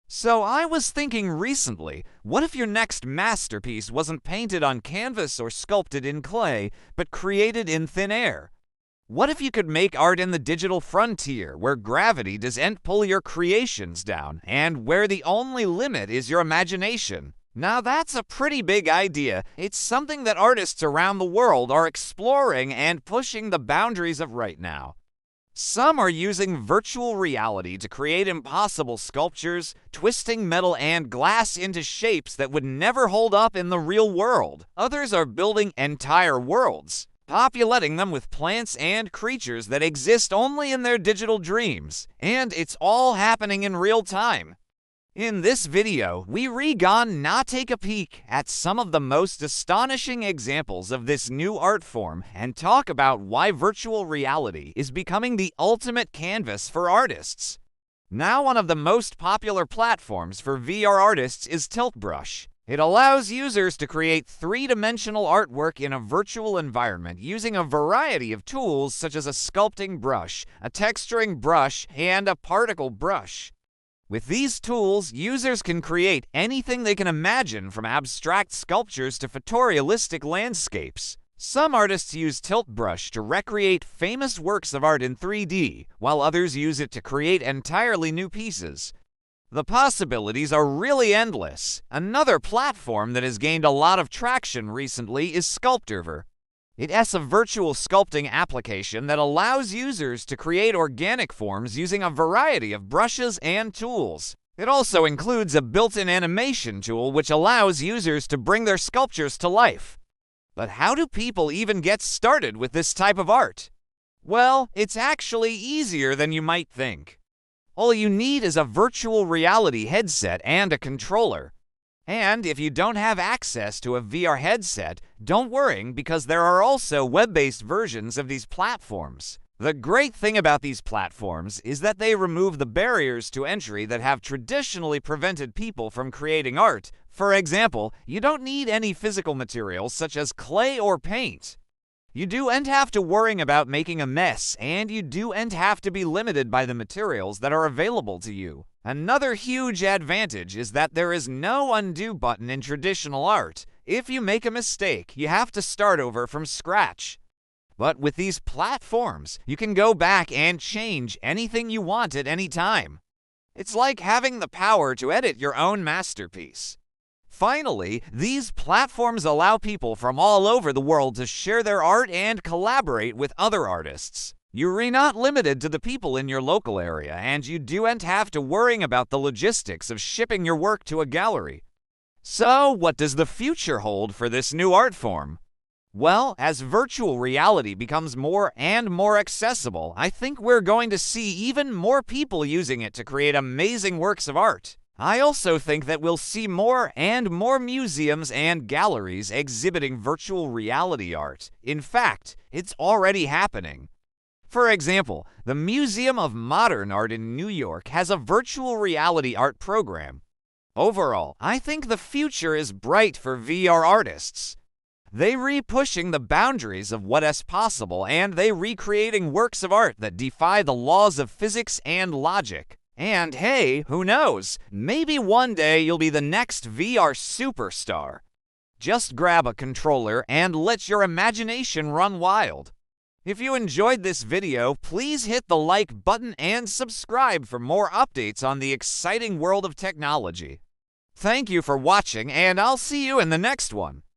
So I was thinking recently, what if your next masterpiece wasn't painted on canvas or sculpted in clay, but created in thin air? What if you could make art in the digital frontier, where gravity doesn't pull your creations down, and where the only limit is your imagination? Now that's a pretty big idea. It's something that artists around the world are exploring and pushing the boundaries of right now. Some are using virtual reality to create impossible sculptures, twisting metal and glass into shapes that would never hold up in the real world. Others are building entire worlds, populating them with plants and creatures that exist only in their digital dreams. And it's all happening in real time. In this video, take a peek at some of the most astonishing examples of this new art form and talk about why virtual reality is becoming the ultimate canvas for artists. Now, one of the most popular platforms for VR artists is Tiltbrush. It allows users to create three-dimensional artwork in a virtual environment using a variety of tools such as a sculpting brush, a texturing brush, and a particle brush. With these tools, users can create anything they can imagine, from abstract sculptures to photorealistic landscapes. Some artists use Tiltbrush to recreate famous works of art in 3D, while others use it to create entirely new pieces. The possibilities are really endless. Another platform that has gained a lot of traction recently is Sculptorver. It has a virtual sculpting application that allows users to create organic forms using a variety of brushes and tools. It also includes a built-in animation tool which allows users to bring their sculptures to life. But how do people even get started with this type of art? Well, it's actually easier than you might think. All you need is a virtual reality headset and a controller. And if you don't have access to a VR headset, don't worry, because there are also web-based versions of these platforms. The great thing about these platforms is that they remove the barriers to entry that have traditionally prevented people from creating art. For example, you don't need any physical materials such as clay or paint. You don't have to worry about making a mess, and you don't have to be limited by the materials that are available to you. Another huge advantage is that there is no undo button in traditional art. If you make a mistake, you have to start over from scratch. But with these platforms, you can go back and change anything you want at any time. It's like having the power to edit your own masterpiece. Finally, these platforms allow people from all over the world to share their art and collaborate with other artists. You're not limited to the people in your local area, and you don't have to worry about the logistics of shipping your work to a gallery. So, what does the future hold for this new art form? Well, as virtual reality becomes more and more accessible, I think we're going to see even more people using it to create amazing works of art. I also think that we'll see more and more museums and galleries exhibiting virtual reality art. In fact, it's already happening. For example, the Museum of Modern Art in New York has a virtual reality art program. Overall, I think the future is bright for VR artists. They re-pushing the boundaries of what is possible, and they recreating works of art that defy the laws of physics and logic. And hey, who knows? Maybe one day you'll be the next VR superstar. Just grab a controller and let your imagination run wild. If you enjoyed this video, please hit the like button and subscribe for more updates on the exciting world of technology. Thank you for watching, and I'll see you in the next one.